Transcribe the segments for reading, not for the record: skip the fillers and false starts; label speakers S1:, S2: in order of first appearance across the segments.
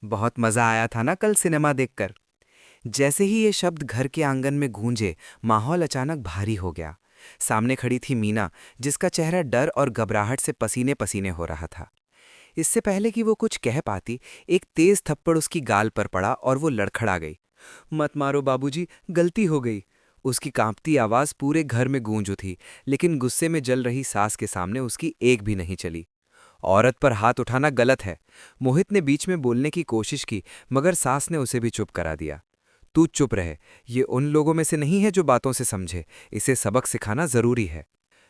S1: बहुत मजा आया था ना कल सिनेमा देखकर। जैसे ही ये शब्द घर के आंगन में गूंजे, माहौल अचानक भारी हो गया। सामने खड़ी थी मीना, जिसका चेहरा डर और घबराहट से पसीने पसीने हो रहा था। इससे पहले कि वो कुछ कह पाती, एक तेज थप्पड़ उसकी गाल पर पड़ा और वो लड़खड़ा गई। मत मारो बाबूजी, गलती हो गई। उसकी कांपती आवाज पूरे घर में गूंज उठी, लेकिन गुस्से में जल रही सास के सामने उसकी एक भी नहीं चली। औरत पर हाथ उठाना गलत है। मोहित ने बीच में बोलने की कोशिश की, मगर सास ने उसे भी चुप करा दिया। तू चुप रहे। ये उन लोगों में से नहीं है जो बातों से समझे। इसे सबक सिखाना जरूरी है।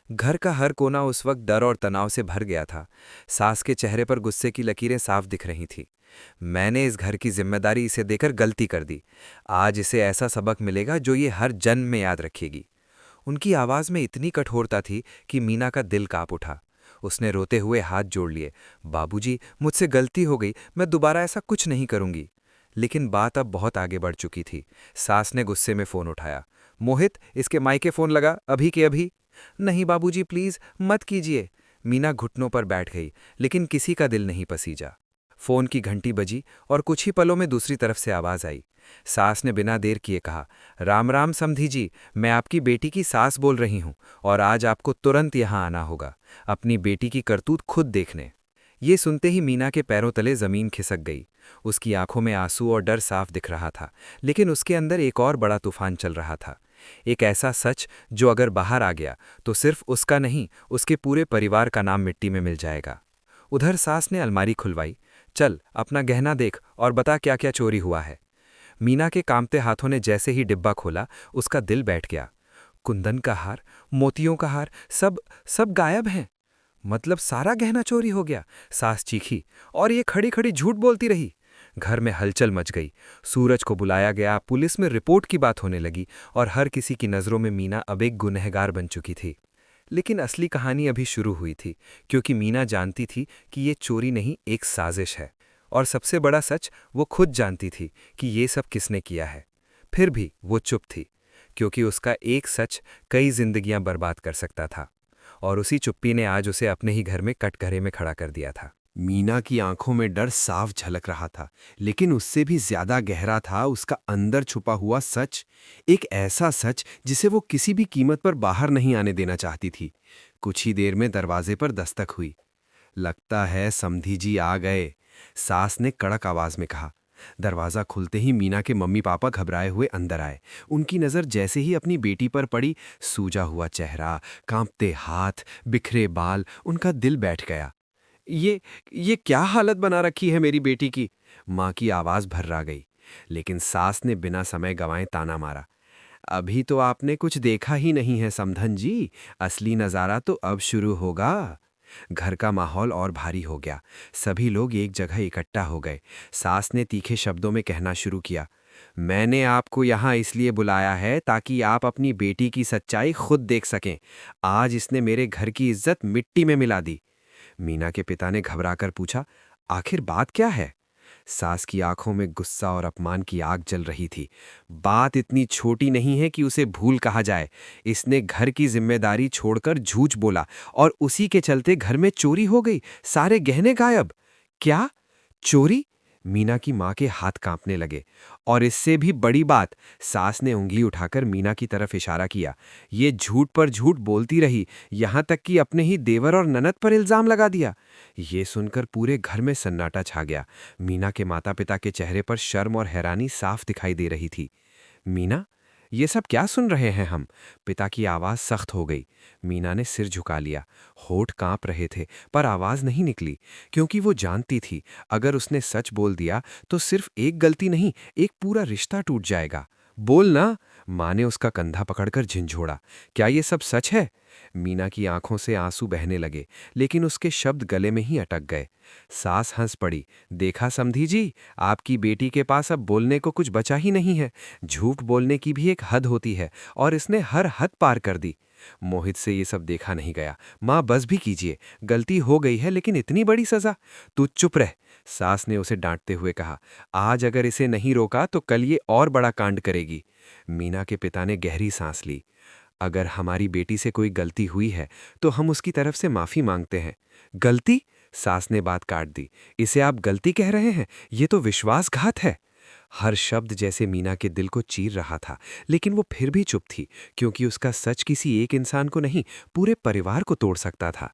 S1: घर का हर कोना उस वक्त डर और तनाव से भर गया था। सास के चेहरे पर गुस्से की लकीरें साफ दिख रही थी। मैंने इस घर की जिम्मेदारी इसे देकर गलती कर दी। आज इसे ऐसा सबक मिलेगा जो ये हर जन्म में याद रखेगी। उनकी आवाज में इतनी कठोरता थी कि मीना का दिल कांप उठा। उसने रोते हुए हाथ जोड़ लिए। बाबूजी, मुझसे गलती हो गई, मैं दोबारा ऐसा कुछ नहीं करूंगी। लेकिन बात अब बहुत आगे बढ़ चुकी थी। सास ने गुस्से में फोन उठाया। मोहित, इसके मायके फोन लगा, अभी के अभी। नहीं बाबूजी, प्लीज मत कीजिए। मीना घुटनों पर बैठ गई, लेकिन किसी का दिल नहीं पसीजा। फोन की घंटी बजी और कुछ ही पलों में दूसरी तरफ से आवाज आई। सास ने बिना देर किए कहा, राम राम समधी जी, मैं आपकी बेटी की सास बोल रही हूं और आज आपको तुरंत यहां आना होगा, अपनी बेटी की करतूत खुद देखने। ये सुनते ही मीना के पैरों तले जमीन खिसक गई। उसकी आंखों में आंसू और डर साफ दिख रहा था, लेकिन उसके अंदर एक और बड़ा तूफान चल रहा था। एक ऐसा सच जो अगर बाहर आ गया तो सिर्फ उसका नहीं, उसके पूरे परिवार का नाम मिट्टी में मिल जाएगा। उधर सास ने अलमारी खुलवाई। चल अपना गहना देख और बता क्या क्या चोरी हुआ है। मीना के कांपते हाथों ने जैसे ही डिब्बा खोला, उसका दिल बैठ गया। कुंदन का हार, मोतियों का हार, सब सब गायब हैं। मतलब सारा गहना चोरी हो गया। सास चीखी। और ये खड़ी खड़ी झूठ बोलती रही। घर में हलचल मच गई। सूरज को बुलाया गया, पुलिस में रिपोर्ट की बात होने लगी और हर किसी की नज़रों में मीना अब एक गुनहगार बन चुकी थी। लेकिन असली कहानी अभी शुरू हुई थी, क्योंकि मीना जानती थी कि ये चोरी नहीं, एक साजिश है। और सबसे बड़ा सच, वो खुद जानती थी कि ये सब किसने किया है। फिर भी वो चुप थी, क्योंकि उसका एक सच कई जिंदगियां बर्बाद कर सकता था। और उसी चुप्पी ने आज उसे अपने ही घर में कटघरे में खड़ा कर दिया था।
S2: मीना की आंखों में डर साफ झलक रहा था, लेकिन उससे भी ज्यादा गहरा था उसका अंदर छुपा हुआ सच। एक ऐसा सच जिसे वो किसी भी कीमत पर बाहर नहीं आने देना चाहती थी। कुछ ही देर में दरवाजे पर दस्तक हुई। लगता है समधी जी आ गए, सास ने कड़क आवाज में कहा। दरवाजा खुलते ही मीना के मम्मी पापा घबराए हुए अंदर आए। उनकी नजर जैसे ही अपनी बेटी पर पड़ी, सूजा हुआ चेहरा, कांपते हाथ, बिखरे बाल, उनका दिल बैठ गया। ये ये क्या हालत बना रखी है मेरी बेटी की? माँ की आवाज भर्रा गई। लेकिन सास ने बिना समय गंवाए ताना मारा। अभी तो आपने कुछ देखा ही नहीं है समधन जी, असली नजारा तो अब शुरू होगा। घर का माहौल और भारी हो गया। सभी लोग एक जगह इकट्ठा हो गए। सास ने तीखे शब्दों में कहना शुरू किया। मैंने आपको यहाँ इसलिए बुलाया है ताकि आप अपनी बेटी की सच्चाई खुद देख सकें। आज इसने मेरे घर की इज्जत मिट्टी में मिला दी। मीना के पिता ने घबराकर पूछा, आखिर बात क्या है? सास की आंखों में गुस्सा और अपमान की आग जल रही थी। बात इतनी छोटी नहीं है कि उसे भूल कहा जाए। इसने घर की जिम्मेदारी छोड़कर झूठ बोला और उसी के चलते घर में चोरी हो गई, सारे गहने गायब। क्या? चोरी? मीना की मां के हाथ कांपने लगे। और इससे भी बड़ी बात, सास ने उंगली उठाकर मीना की तरफ इशारा किया। ये झूठ पर झूठ बोलती रही, यहां तक कि अपने ही देवर और ननद पर इल्जाम लगा दिया। ये सुनकर पूरे घर में सन्नाटा छा गया। मीना के माता पिता के चेहरे पर शर्म और हैरानी साफ दिखाई दे रही थी। मीना, ये सब क्या सुन रहे हैं हम? पिता की आवाज सख्त हो गई। मीना ने सिर झुका लिया। होठ कांप रहे थे, पर आवाज नहीं निकली, क्योंकि वो जानती थी अगर उसने सच बोल दिया तो सिर्फ एक गलती नहीं, एक पूरा रिश्ता टूट जाएगा। बोल ना। माँ ने उसका कंधा पकड़कर झिंझोड़ा। क्या ये सब सच है? मीना की आंखों से आंसू बहने लगे, लेकिन उसके शब्द गले में ही अटक गए। सास हंस पड़ी। देखा समधी जी, आपकी बेटी के पास अब बोलने को कुछ बचा ही नहीं है। झूठ बोलने की भी एक हद होती है और इसने हर हद पार कर दी। मोहित से ये सब देखा नहीं गया। माँ बस भी कीजिए, गलती हो गई है, लेकिन इतनी बड़ी सजा? तू चुप रह, सास ने उसे डांटते हुए कहा। आज अगर इसे नहीं रोका तो कल ये और बड़ा कांड करेगी। मीना के पिता ने गहरी सांस ली। अगर हमारी बेटी से कोई गलती हुई है तो हम उसकी तरफ से माफी मांगते हैं। गलती? सास ने बात काट दी। इसे आप गलती कह रहे हैं, ये तो विश्वासघात है। हर शब्द जैसे मीना के दिल को चीर रहा था, लेकिन वो फिर भी चुप थी, क्योंकि उसका सच किसी एक इंसान को नहीं, पूरे परिवार को तोड़ सकता था।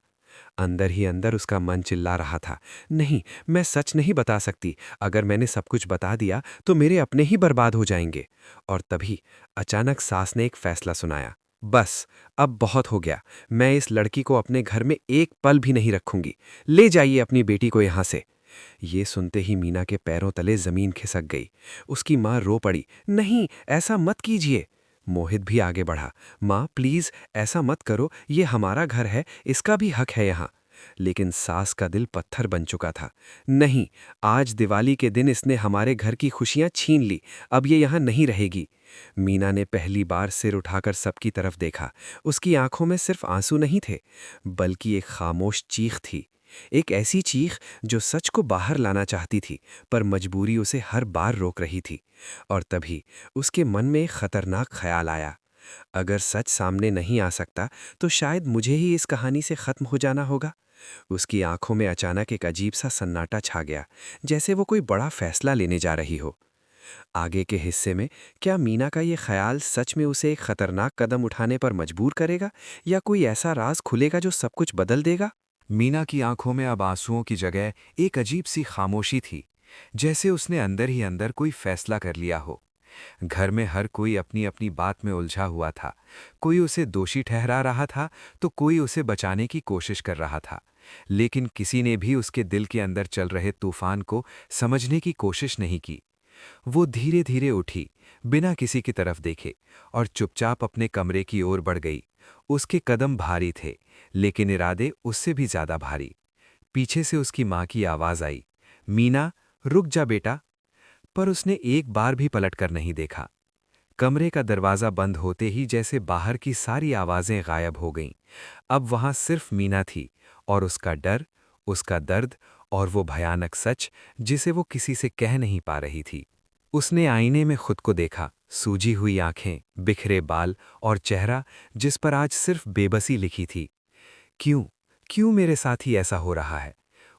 S2: अंदर ही अंदर उसका मन चिल्ला रहा था, नहीं, मैं सच नहीं बता सकती। अगर मैंने सब कुछ बता दिया तो मेरे अपने ही बर्बाद हो जाएंगे। और तभी अचानक सास ने एक फैसला सुनाया, बस, अब बहुत हो गया। मैं इस लड़की को अपने घर में एक पल भी नहीं रखूंगी। ले जाइए अपनी बेटी को यहां से। ये सुनते ही मीना के पैरों तले जमीन खिसक गई। उसकी मां रो पड़ी, नहीं, ऐसा मत कीजिए। मोहित भी आगे बढ़ा, मां प्लीज ऐसा मत करो, ये हमारा घर है, इसका भी हक है यहाँ। लेकिन सास का दिल पत्थर बन चुका था। नहीं, आज दिवाली के दिन इसने हमारे घर की खुशियां छीन ली, अब ये यहाँ नहीं रहेगी। मीना ने पहली बार सिर उठाकर सबकी तरफ देखा। उसकी आंखों में सिर्फ आंसू नहीं थे, बल्कि एक खामोश चीख थी। एक ऐसी चीख जो सच को बाहर लाना चाहती थी, पर मजबूरी उसे हर बार रोक रही थी। और तभी उसके मन में एक खतरनाक ख्याल आया, अगर सच सामने नहीं आ सकता तो शायद मुझे ही इस कहानी से खत्म हो जाना होगा। उसकी आंखों में अचानक एक अजीब सा सन्नाटा छा गया, जैसे वो कोई बड़ा फैसला लेने जा रही हो। आगे के हिस्से में क्या मीना का ये ख्याल सच में उसे एक खतरनाक कदम उठाने पर मजबूर करेगा, या कोई ऐसा राज खुलेगा जो सब कुछ बदल देगा?
S1: मीना की आंखों में अब आंसुओं की जगह एक अजीब सी खामोशी थी, जैसे उसने अंदर ही अंदर कोई फैसला कर लिया हो। घर में हर कोई अपनी अपनी बात में उलझा हुआ था। कोई उसे दोषी ठहरा रहा था तो कोई उसे बचाने की कोशिश कर रहा था, लेकिन किसी ने भी उसके दिल के अंदर चल रहे तूफान को समझने की कोशिश नहीं की। वो धीरे धीरे उठी, बिना किसी की तरफ देखे, और चुपचाप अपने कमरे की ओर बढ़ गई। उसके कदम भारी थे, लेकिन इरादे उससे भी ज्यादा भारी। पीछे से उसकी माँ की आवाज आई, मीना, रुक जा बेटा। पर उसने एक बार भी पलटकर नहीं देखा। कमरे का दरवाजा बंद होते ही जैसे बाहर की सारी आवाजें गायब हो गईं। अब वहां सिर्फ मीना थी, और उसका डर, उसका दर्द, और वो भयानक सच जिसे वो किसी से कह नहीं पा रही थी। उसने आईने में खुद को देखा, सूजी हुई आंखें, बिखरे बाल, और चेहरा जिस पर आज सिर्फ बेबसी लिखी थी। क्यों, क्यों मेरे साथ ही ऐसा हो रहा है?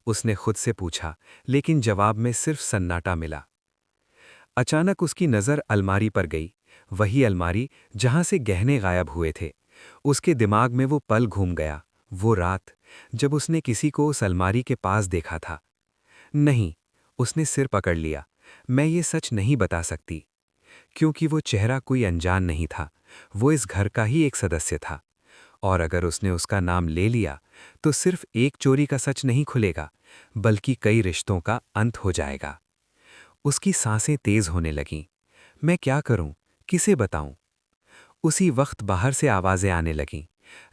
S1: उसने खुद से पूछा, लेकिन जवाब में सिर्फ सन्नाटा मिला। अचानक उसकी नज़र अलमारी पर गई, वही अलमारी जहां से गहने गायब हुए थे। उसके दिमाग में वो पल घूम गया, वो रात जब उसने किसी को उस अलमारी के पास देखा था। नहीं, उसने सिर पकड़ लिया, मैं ये सच नहीं बता सकती, क्योंकि वो चेहरा कोई अनजान नहीं था, वो इस घर का ही एक सदस्य था। और अगर उसने उसका नाम ले लिया तो सिर्फ एक चोरी का सच नहीं खुलेगा, बल्कि कई रिश्तों का अंत हो जाएगा। उसकी सांसें तेज होने लगीं। मैं क्या करूं, किसे बताऊं? उसी वक्त बाहर से आवाजें आने लगीं,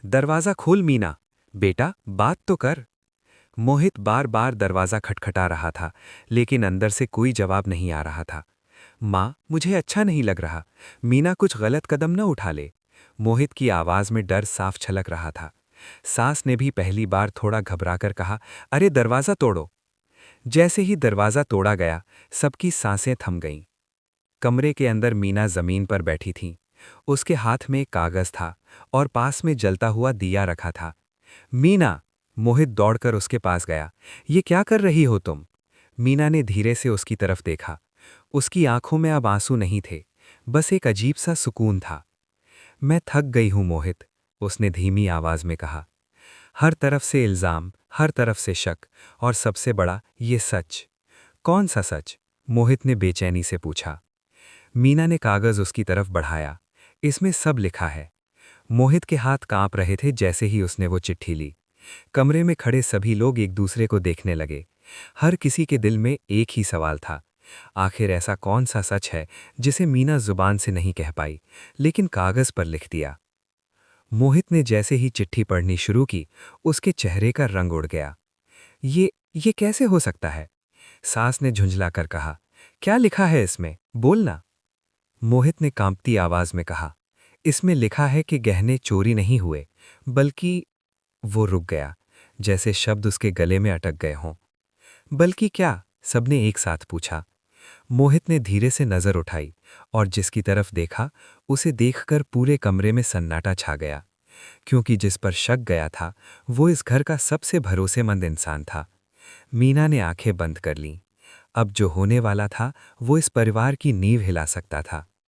S1: दरवाजा खोल मीना, बेटा बात तो कर। मोहित बार बार दरवाजा खटखटा रहा था, लेकिन अंदर से कोई जवाब नहीं आ रहा था। माँ, मुझे अच्छा नहीं लग रहा, मीना कुछ गलत कदम न उठा ले। मोहित की आवाज में डर साफ छलक रहा था। सास ने भी पहली बार थोड़ा घबराकर कहा, अरे दरवाजा तोड़ो। जैसे ही दरवाजा तोड़ा गया, सबकी सांसें थम गईं। कमरे के अंदर मीना जमीन पर बैठी थी। उसके हाथ में एक कागज था, और पास में जलता हुआ दिया रखा था। मीना, मोहित दौड़कर उसके पास गया, ये क्या कर रही हो तुम? मीना ने धीरे से उसकी तरफ देखा। उसकी आंखों में अब आंसू नहीं थे, बस एक अजीब सा सुकून था। मैं थक गई हूं मोहित, उसने धीमी आवाज में कहा। हर तरफ से इल्जाम, हर तरफ से शक, और सबसे बड़ा ये सच। कौन सा सच? मोहित ने बेचैनी से पूछा। मीना ने कागज उसकी तरफ बढ़ाया। इसमें सब लिखा है। मोहित के हाथ कांप रहे थे जैसे ही उसने वो चिट्ठी ली। कमरे में खड़े सभी लोग एक दूसरे को देखने लगे। हर किसी के दिल में एक ही सवाल था, आखिर ऐसा कौन सा सच है जिसे मीना जुबान से नहीं कह पाई, लेकिन कागज पर लिख दिया। मोहित ने जैसे ही चिट्ठी पढ़नी शुरू की, उसके चेहरे का रंग उड़ गया। ये कैसे हो सकता है? सास ने झुंझलाकर कहा, क्या लिखा है इसमें, बोलना। मोहित ने कांपती आवाज में कहा, इसमें लिखा है कि गहने चोरी नहीं हुए, बल्कि। वो रुक गया, जैसे शब्द उसके गले में अटक गए हों। बल्कि क्या? सबने एक साथ पूछा। मोहित ने धीरे से नजर उठाई, और जिसकी तरफ देखा, उसे देखकर पूरे कमरे में सन्नाटा छा गया, क्योंकि जिस पर शक गया था वो इस घर का सबसे भरोसेमंद इंसान था।
S3: मीना ने आंखें बंद कर लीं। अब जो होने वाला था वो इस परिवार की नींव हिला सकता था।